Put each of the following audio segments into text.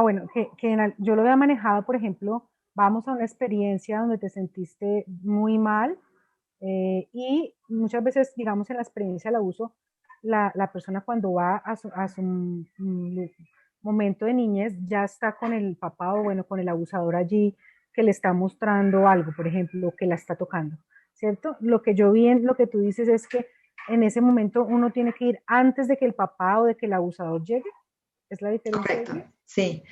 Bueno, yo lo había manejado, por ejemplo, vamos a una experiencia donde te sentiste muy mal, y muchas veces, digamos, en la experiencia del abuso, la persona cuando va a su momento de niñez ya está con el papá o bueno, con el abusador allí que le está mostrando algo, por ejemplo, que la está tocando, ¿cierto? Lo que yo vi en lo que tú dices es que en ese momento uno tiene que ir antes de que el papá o de que el abusador llegue. ¿Es la diferencia Correcto, allí? sí.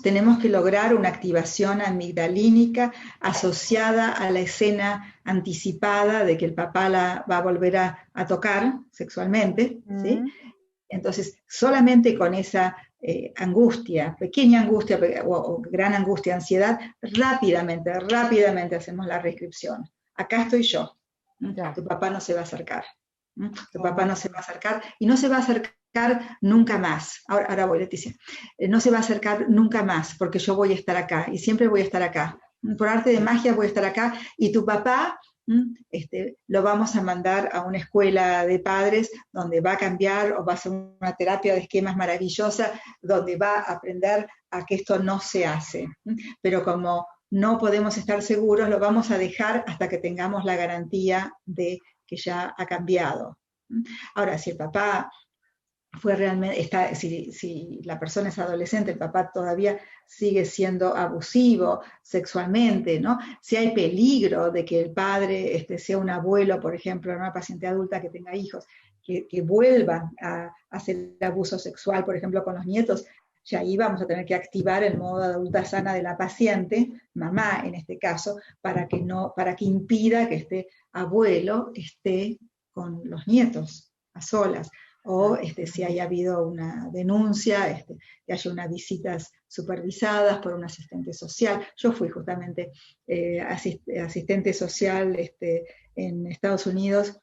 Tenemos que lograr una activación amigdalínica asociada a la escena anticipada de que el papá la va a volver a tocar sexualmente, ¿sí? Mm. Entonces, solamente con esa angustia, pequeña angustia o gran angustia, ansiedad, rápidamente hacemos la prescripción. Acá estoy yo. Ya. Tu papá no se va a acercar. Tu papá no se Ok. va a acercar y no se va a acercar nunca más. Ahora voy, Leticia. No se va a acercar nunca más porque yo voy a estar acá y siempre voy a estar acá. Por arte de magia voy a estar acá y tu papá lo vamos a mandar a una escuela de padres donde va a cambiar o va a hacer una terapia de esquemas maravillosa, donde va a aprender a que esto no se hace. Pero como no podemos estar seguros, lo vamos a dejar hasta que tengamos la garantía de que ya ha cambiado. Ahora, si el papá fue realmente, si la persona es adolescente, el papá todavía sigue siendo abusivo sexualmente, ¿no? Si hay peligro de que el padre sea un abuelo, por ejemplo, una paciente adulta que tenga hijos, que vuelvan a hacer abuso sexual, por ejemplo, con los nietos, ya ahí vamos a tener que activar el modo adulta sana de la paciente, mamá en este caso, para que impida que este abuelo esté con los nietos a solas o si haya habido una denuncia, que haya unas visitas supervisadas por un asistente social. Yo fui justamente asistente social en Estados Unidos.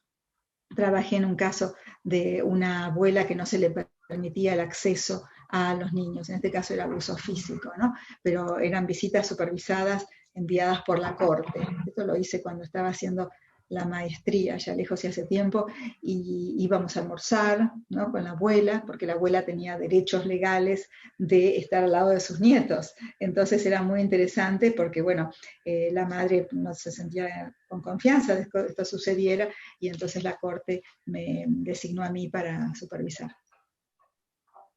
Trabajé en un caso de una abuela que no se le permitía el acceso a los niños, en este caso era abuso físico, ¿no? Pero eran visitas supervisadas enviadas por la corte. Esto lo hice cuando estaba haciendo la maestría, ya lejos y hace tiempo, y íbamos a almorzar, ¿no? Con la abuela, porque la abuela tenía derechos legales de estar al lado de sus nietos. Entonces era muy interesante porque, bueno, la madre no se sentía con confianza de que esto sucediera, y entonces la corte me designó a mí para supervisar.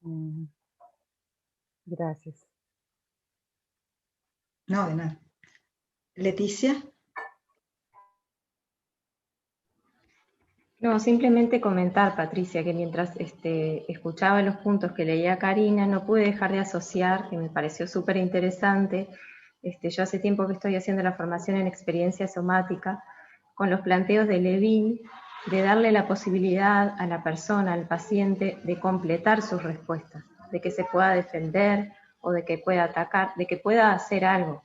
Mm. Gracias. No, de nada. Leticia. No, simplemente comentar, Patricia, que mientras escuchaba los puntos que leía Karina, no pude dejar de asociar, que me pareció súper interesante. Yo hace tiempo que estoy haciendo la formación en experiencia somática, con los planteos de Levin, de darle la posibilidad a la persona, al paciente, de completar sus respuestas, de que se pueda defender o de que pueda atacar, de que pueda hacer algo,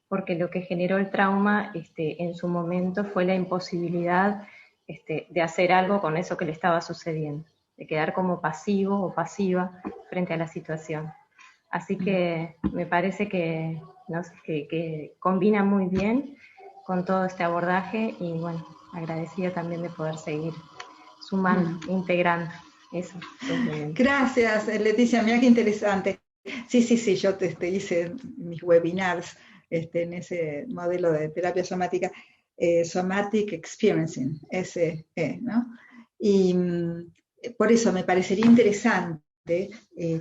porque lo que generó el trauma en su momento fue la imposibilidad de hacer algo con eso que le estaba sucediendo, de quedar como pasivo o pasiva frente a la situación. Así que me parece que, no sé, que combina muy bien con todo este abordaje y bueno, agradecida también de poder seguir sumando, integrando eso simplemente. Gracias, Leticia, mira qué interesante. Sí, yo hice mis webinars en ese modelo de terapia somática, Somatic Experiencing, SE, ¿no? Y por eso me parecería interesante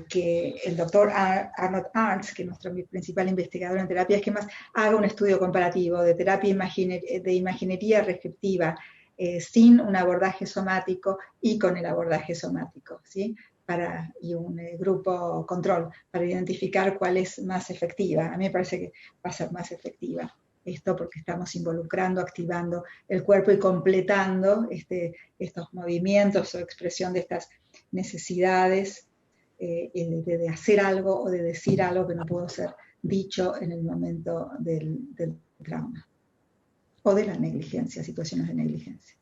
que el doctor Arnold Arntz, que es nuestro principal investigador en terapia de esquemas, haga un estudio comparativo de terapia de imaginería receptiva sin un abordaje somático y con el abordaje somático, ¿sí? Y un grupo control para identificar cuál es más efectiva. A mí me parece que va a ser más efectiva esto porque estamos involucrando, activando el cuerpo y completando estos movimientos o expresión de estas necesidades de hacer algo o de decir algo que no pudo ser dicho en el momento del trauma o de la negligencia, situaciones de negligencia.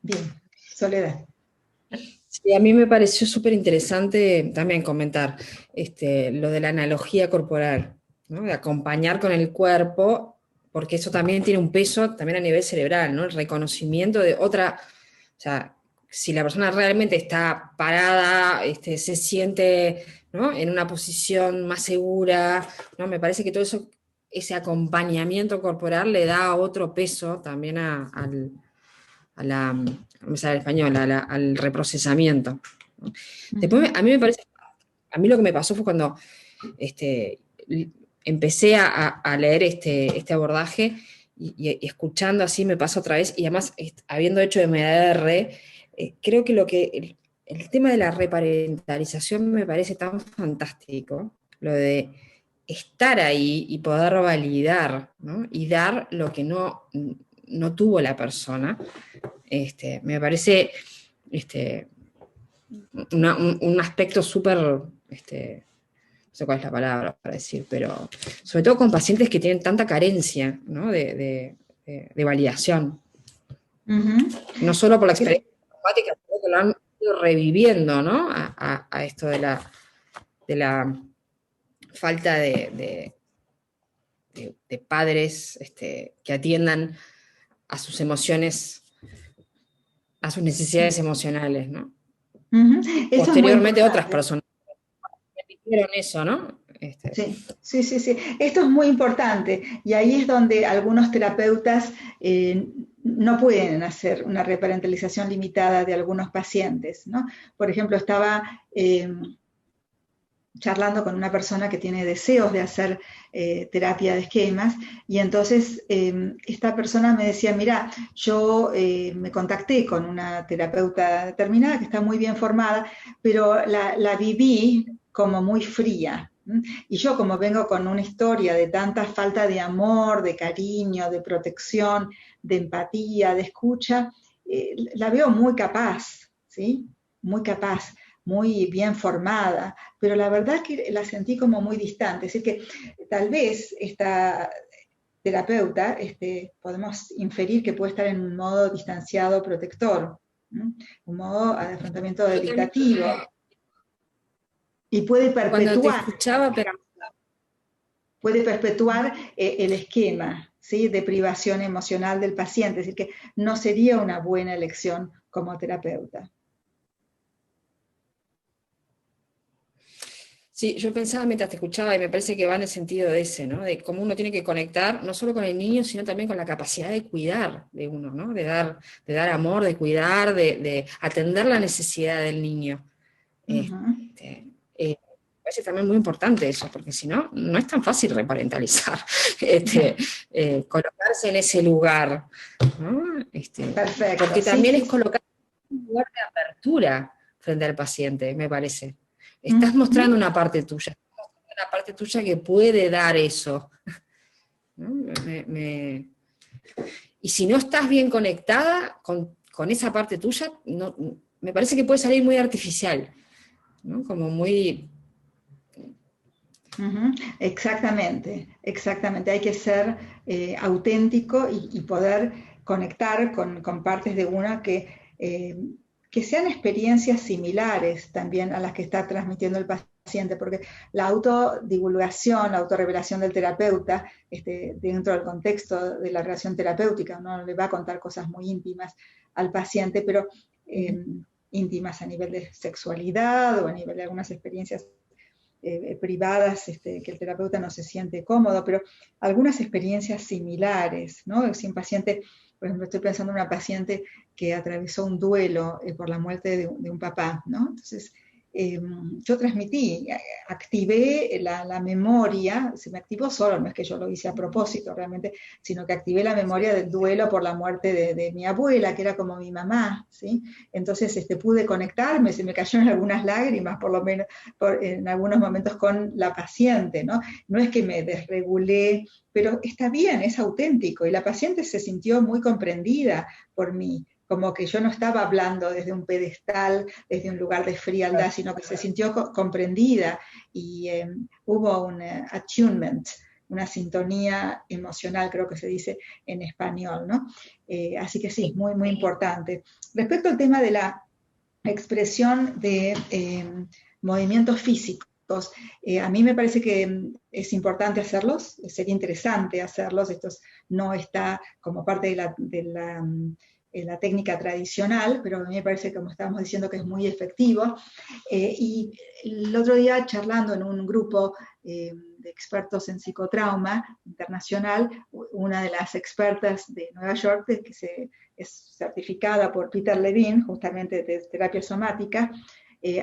Bien, Soledad. Sí, a mí me pareció súper interesante también comentar lo de la analogía corporal, ¿no? De acompañar con el cuerpo, porque eso también tiene un peso también a nivel cerebral, ¿no? El reconocimiento de otra, o sea, si la persona realmente está parada, se siente, ¿no? En una posición más segura, ¿no? Me parece que todo eso, ese acompañamiento corporal le da otro peso también me sale el español, al reprocesamiento, ¿no? Después, a mí lo que me pasó fue cuando empecé a leer este abordaje y escuchando así me pasó otra vez, y además habiendo hecho MDR, creo que el tema de la reparentalización me parece tan fantástico, lo de estar ahí y poder validar, ¿no? Y dar lo que no tuvo la persona. Me parece un aspecto súper, no sé cuál es la palabra para decir, pero sobre todo con pacientes que tienen tanta carencia, ¿no? de validación. No solo por la experiencia traumática, sino que lo han ido reviviendo, ¿no? A esto de la falta de padres que atiendan a sus emociones, a sus necesidades emocionales, ¿no? Posteriormente otras personas repitieron eso, ¿no? Sí. Esto es muy importante, y ahí es donde algunos terapeutas no pueden hacer una reparentalización limitada de algunos pacientes, ¿no? Por ejemplo, estaba charlando con una persona que tiene deseos de hacer terapia de esquemas, y entonces esta persona me decía, mira, yo me contacté con una terapeuta determinada que está muy bien formada, pero la viví como muy fría. Y yo, como vengo con una historia de tanta falta de amor, de cariño, de protección, de empatía, de escucha, la veo muy capaz, ¿sí? Muy capaz, muy bien formada, pero la verdad que la sentí como muy distante. Así que tal vez esta terapeuta, podemos inferir que puede estar en un modo distanciado protector, un modo de afrontamiento evitativo. Y puede perpetuar el esquema, ¿sí? De privación emocional del paciente, es decir, que no sería una buena elección como terapeuta. Sí, yo pensaba mientras te escuchaba, y me parece que va en el sentido de ese, ¿no? De cómo uno tiene que conectar, no solo con el niño, sino también con la capacidad de cuidar de uno, ¿no? De dar amor, de cuidar, de atender la necesidad del niño. Me parece también muy importante eso, porque si no, no es tan fácil reparentalizar, colocarse en ese lugar, ¿no? Perfecto. Porque también es colocarse en un lugar de apertura frente al paciente, me parece. Estás mostrando una parte tuya, que puede dar eso, ¿no? Y si no estás bien conectada con esa parte tuya, no, me parece que puede salir muy artificial, ¿no? Como muy... Exactamente. Hay que ser auténtico y poder conectar con partes de una que sean experiencias similares también a las que está transmitiendo el paciente, porque la autodivulgación, la autorrevelación del terapeuta, dentro del contexto de la relación terapéutica, uno le va a contar cosas muy íntimas al paciente, pero íntimas a nivel de sexualidad o a nivel de algunas experiencias privadas, que el terapeuta no se siente cómodo, pero algunas experiencias similares, ¿no? Si un paciente, por ejemplo, estoy pensando en una paciente que atravesó un duelo por la muerte de un papá, ¿no? Entonces, yo transmití, activé la memoria, se me activó solo, no es que yo lo hice a propósito realmente, sino que activé la memoria del duelo por la muerte de mi abuela, que era como mi mamá, ¿sí? Entonces pude conectarme, se me cayeron algunas lágrimas, por lo menos en algunos momentos con la paciente, ¿no? No es que me desregulé, pero está bien, es auténtico, y la paciente se sintió muy comprendida por mí, como que yo no estaba hablando desde un pedestal, desde un lugar de frialdad, sino que se sintió comprendida, y hubo un attunement, una sintonía emocional, creo que se dice en español, ¿no? Así que sí, muy, muy importante. Respecto al tema de la expresión de movimientos físicos, a mí me parece que es importante hacerlos, sería interesante hacerlos, esto no está como parte de la la técnica tradicional, pero a mí me parece, como estábamos diciendo, que es muy efectivo. Y el otro día, charlando en un grupo de expertos en psicotrauma internacional, una de las expertas de Nueva York, que es certificada por Peter Levine, justamente de terapia somática,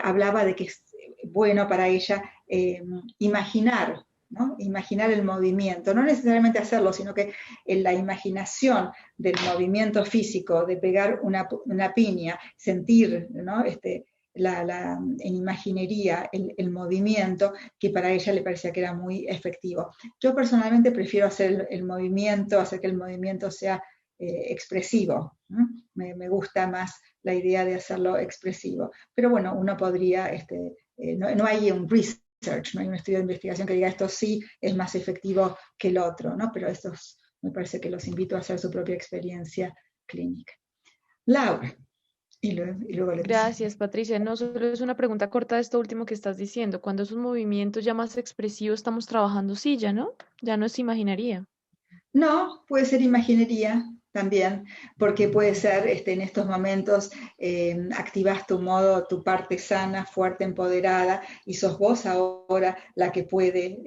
hablaba de que es bueno para ella imaginar, ¿no? Imaginar el movimiento, no necesariamente hacerlo, sino que en la imaginación del movimiento físico, de pegar una piña, sentir, ¿no? En imaginería el movimiento, que para ella le parecía que era muy efectivo. Yo personalmente prefiero hacer el movimiento, hacer que el movimiento sea expresivo. Me gusta más la idea de hacerlo expresivo. Pero bueno, uno podría, no hay un research, no hay un estudio de investigación que diga esto sí es más efectivo que el otro, ¿no? Pero estos me parece que los invito a hacer su propia experiencia clínica. Laura. Y luego Gracias, Patricia. No, solo es una pregunta corta de esto último que estás diciendo. Cuando es un movimiento ya más expresivo, estamos trabajando silla, ¿no? Ya no es imaginaría. No, puede ser imaginería también, porque puede ser en estos momentos activas tu parte sana, fuerte, empoderada, y sos vos ahora la que puede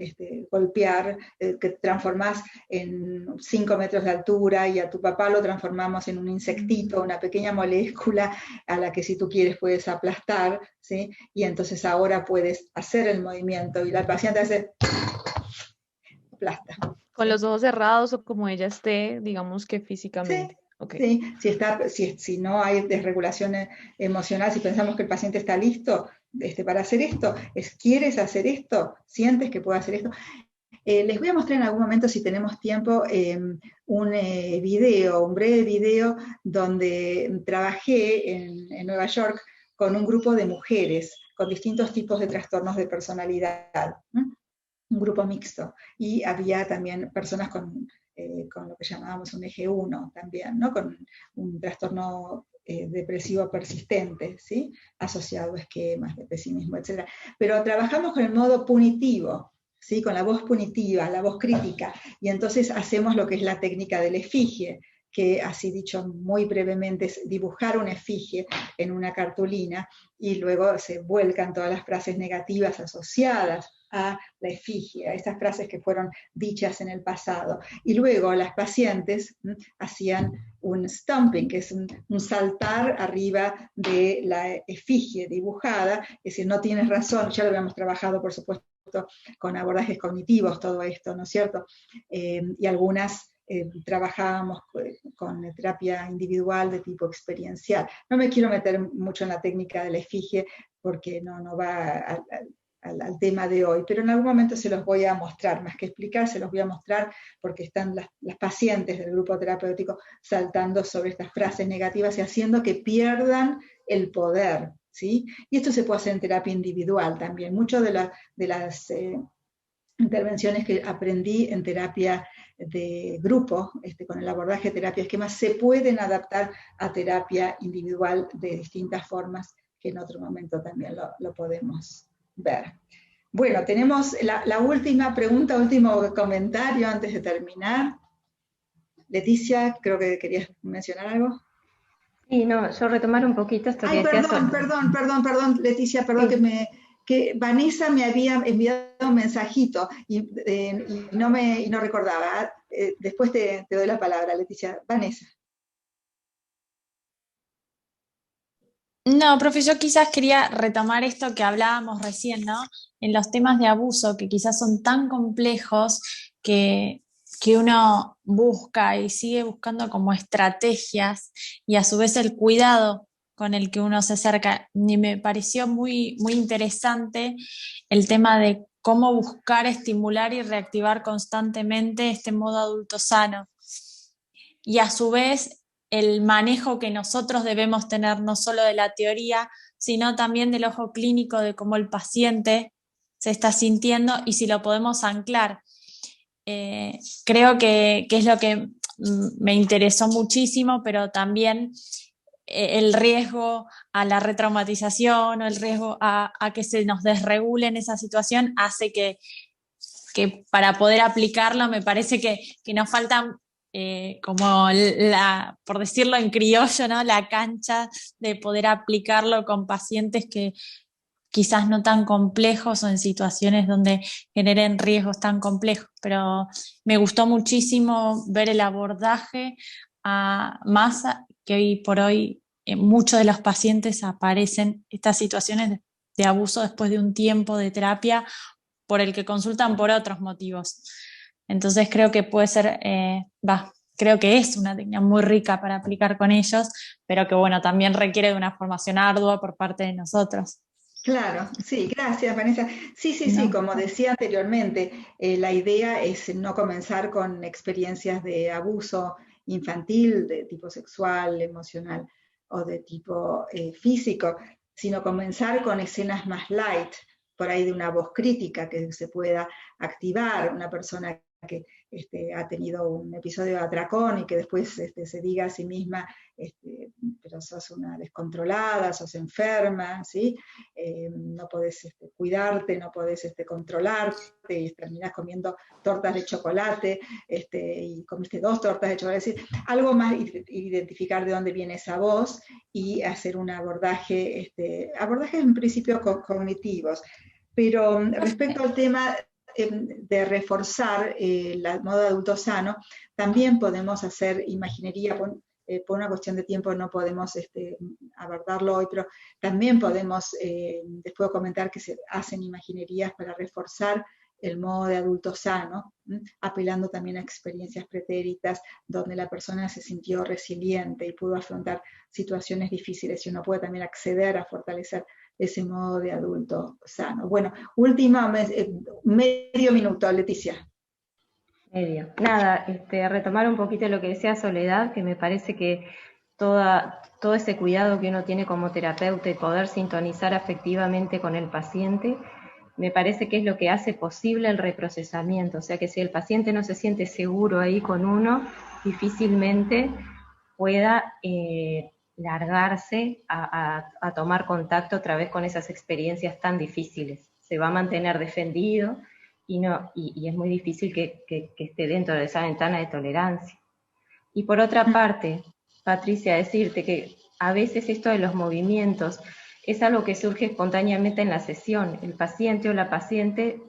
golpear, que transformás en 5 metros de altura, y a tu papá lo transformamos en un insectito, una pequeña molécula a la que si tú quieres puedes aplastar, ¿sí? Y entonces ahora puedes hacer el movimiento, y la paciente hace aplasta. Con los ojos cerrados o como ella esté, digamos que Sí, físicamente. Ok. sí, si no hay desregulación emocional, si pensamos que el paciente está listo para hacer esto, ¿quieres hacer esto? ¿Sientes que puede hacer esto? Les voy a mostrar en algún momento, si tenemos tiempo, un breve video, donde trabajé en Nueva York con un grupo de mujeres con distintos tipos de trastornos de personalidad, un grupo mixto, y había también personas con lo que llamábamos un eje 1 también, ¿no? Con un trastorno depresivo persistente, ¿sí? Asociado a esquemas de pesimismo, etc. Pero trabajamos con el modo punitivo, ¿sí? Con la voz punitiva, la voz crítica, y entonces hacemos lo que es la técnica del efigie, que así dicho muy brevemente es dibujar una efigie en una cartulina, y luego se vuelcan todas las frases negativas asociadas a la efigie, a estas frases que fueron dichas en el pasado. Y luego las pacientes hacían un stomping, que es un saltar arriba de la efigie dibujada, es decir, no tienes razón, ya lo habíamos trabajado, por supuesto, con abordajes cognitivos, todo esto, ¿no es cierto? Y algunas trabajábamos con terapia individual de tipo experiencial. No me quiero meter mucho en la técnica de la efigie porque no va al tema de hoy, pero en algún momento se los voy a mostrar, más que explicar, se los voy a mostrar porque están las pacientes del grupo terapéutico saltando sobre estas frases negativas y haciendo que pierdan el poder, ¿sí? Y esto se puede hacer en terapia individual también. Muchas de las intervenciones que aprendí en terapia de grupo, con el abordaje de terapia esquema, se pueden adaptar a terapia individual de distintas formas, que en otro momento también lo podemos ver. Bueno, tenemos la última pregunta, último comentario antes de terminar. Leticia, creo que querías mencionar algo. Sí, no, yo retomar un poquito esto que decías. Perdón, Leticia, perdón, sí. que Vanessa me había enviado un mensajito y no recordaba. Después te doy la palabra, Leticia. Vanessa. No, profe, yo quizás quería retomar esto que hablábamos recién, ¿no? En los temas de abuso, que quizás son tan complejos que uno busca y sigue buscando como estrategias, y a su vez el cuidado con el que uno se acerca. Y me pareció muy, muy interesante el tema de cómo buscar estimular y reactivar constantemente este modo adulto sano. Y a su vez el manejo que nosotros debemos tener, no solo de la teoría, sino también del ojo clínico, de cómo el paciente se está sintiendo y si lo podemos anclar. Creo que es lo que me interesó muchísimo, pero también el riesgo a la retraumatización o el riesgo a que se nos desregule en esa situación hace que para poder aplicarlo me parece que nos faltan como por decirlo en criollo, ¿no? La cancha de poder aplicarlo con pacientes que quizás no tan complejos o en situaciones donde generen riesgos tan complejos, pero me gustó muchísimo ver el abordaje más que hoy por hoy en muchos de los pacientes aparecen estas situaciones de abuso después de un tiempo de terapia por el que consultan por otros motivos. Entonces creo que puede ser, creo que es una técnica muy rica para aplicar con ellos, pero que bueno, también requiere de una formación ardua por parte de nosotros. Claro, sí, gracias, Vanessa. Sí, como decía anteriormente, la idea es no comenzar con experiencias de abuso infantil, de tipo sexual, emocional o de tipo físico, sino comenzar con escenas más light, por ahí de una voz crítica que se pueda activar, una persona que ha tenido un episodio de atracón y que después se diga a sí misma, pero sos una descontrolada, sos enferma, ¿sí? No podés cuidarte, no podés controlarte, y terminás comiendo tortas de chocolate, y comiste 2 tortas de chocolate, es decir, algo más, identificar de dónde viene esa voz y hacer un abordaje, abordajes en principio cognitivos. Pero respecto al tema de reforzar el modo adulto sano, también podemos hacer imaginería, por una cuestión de tiempo no podemos abordarlo hoy, pero también podemos, les puedo comentar que se hacen imaginerías para reforzar el modo de adulto sano, apelando también a experiencias pretéritas donde la persona se sintió resiliente y pudo afrontar situaciones difíciles, y uno puede también acceder a fortalecer ese modo de adulto sano. Bueno, medio minuto, Leticia. Medio. Nada, retomar un poquito lo que decía Soledad, que me parece que todo ese cuidado que uno tiene como terapeuta y poder sintonizar afectivamente con el paciente, me parece que es lo que hace posible el reprocesamiento. O sea que si el paciente no se siente seguro ahí con uno, difícilmente pueda largarse a tomar contacto otra vez con esas experiencias tan difíciles. Se va a mantener defendido y es muy difícil que esté dentro de esa ventana de tolerancia. Y por otra parte, Patricia, decirte que a veces esto de los movimientos es algo que surge espontáneamente en la sesión. El paciente o la paciente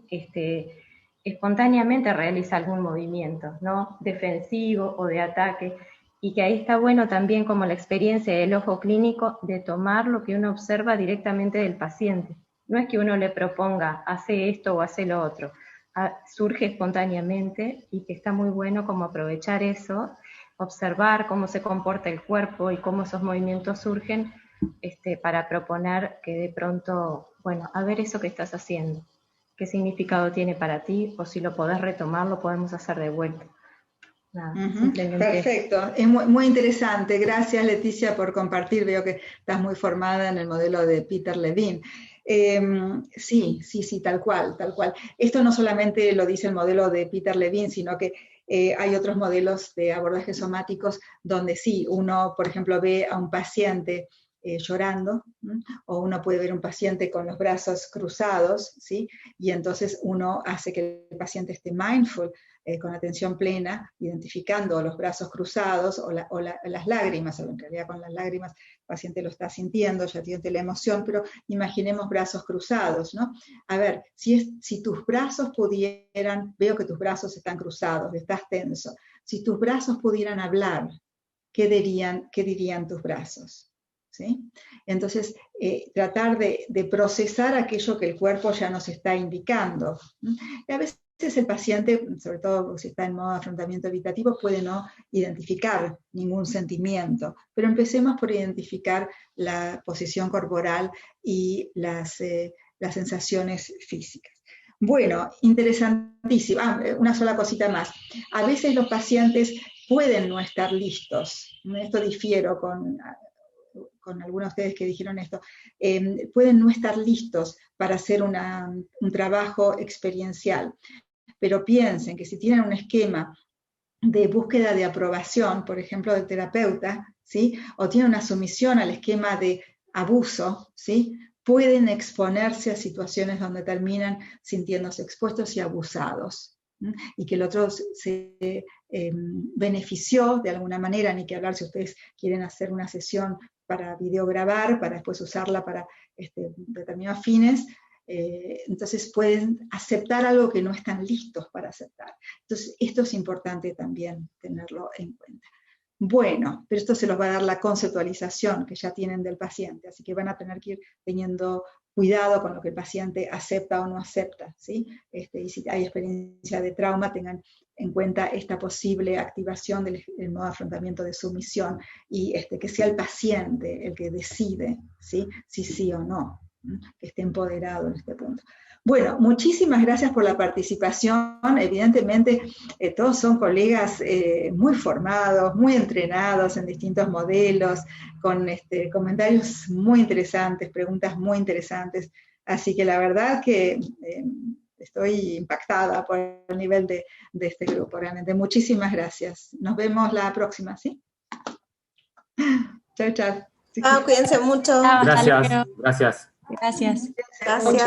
espontáneamente realiza algún movimiento, ¿no? Defensivo o de ataque, y que ahí está bueno también como la experiencia del ojo clínico de tomar lo que uno observa directamente del paciente. No es que uno le proponga, hace esto o hace lo otro. Surge espontáneamente y que está muy bueno como aprovechar eso, observar cómo se comporta el cuerpo y cómo esos movimientos surgen, para proponer que de pronto, bueno, a ver eso que estás haciendo, qué significado tiene para ti, o si lo podés retomar, lo podemos hacer de vuelta. Nada, perfecto, es muy interesante. Gracias, Leticia, por compartir. Veo que estás muy formada en el modelo de Peter Levine. Sí, tal cual. Esto no solamente lo dice el modelo de Peter Levine, sino que hay otros modelos de abordajes somáticos donde sí, uno, por ejemplo, ve a un paciente llorando, o uno puede ver un paciente con los brazos cruzados, ¿sí? Y entonces uno hace que el paciente esté mindful, con atención plena, identificando los brazos cruzados o las lágrimas, o en realidad con las lágrimas el paciente lo está sintiendo, ya tiene la emoción, pero imaginemos brazos cruzados, ¿no? A ver, si tus brazos pudieran, veo que tus brazos están cruzados, estás tenso, si tus brazos pudieran hablar, ¿qué dirían tus brazos? ¿Sí? Entonces, tratar de procesar aquello que el cuerpo ya nos está indicando. Y a veces el paciente, sobre todo si está en modo de afrontamiento evitativo, puede no identificar ningún sentimiento, pero empecemos por identificar la posición corporal y las sensaciones físicas. Bueno, interesantísimo. Una sola cosita más. A veces los pacientes pueden no estar listos. Esto difiero con algunos de ustedes que dijeron esto, pueden no estar listos para hacer un trabajo experiencial, pero piensen que si tienen un esquema de búsqueda de aprobación, por ejemplo, del terapeuta, ¿sí? O tienen una sumisión al esquema de abuso, ¿sí? Pueden exponerse a situaciones donde terminan sintiéndose expuestos y abusados. y que el otro se benefició de alguna manera, ni que hablar si ustedes quieren hacer una sesión para videograbar, para después usarla para determinados fines, entonces pueden aceptar algo que no están listos para aceptar. Entonces esto es importante también tenerlo en cuenta. Bueno, pero esto se los va a dar la conceptualización que ya tienen del paciente, así que van a tener que ir teniendo cuidado con lo que el paciente acepta o no acepta, ¿sí? Y si hay experiencia de trauma, tengan en cuenta esta posible activación del modo de afrontamiento de sumisión y que sea el paciente el que decide, ¿sí? Si sí o no, que esté empoderado en este punto. Bueno, muchísimas gracias por la participación. Evidentemente, todos son colegas muy formados, muy entrenados en distintos modelos, con comentarios muy interesantes, preguntas muy interesantes. Así que la verdad que estoy impactada por el nivel de este grupo, realmente. Muchísimas gracias. Nos vemos la próxima, ¿sí? Chao, chao. Ah, cuídense mucho. Gracias, gracias. Gracias. Gracias.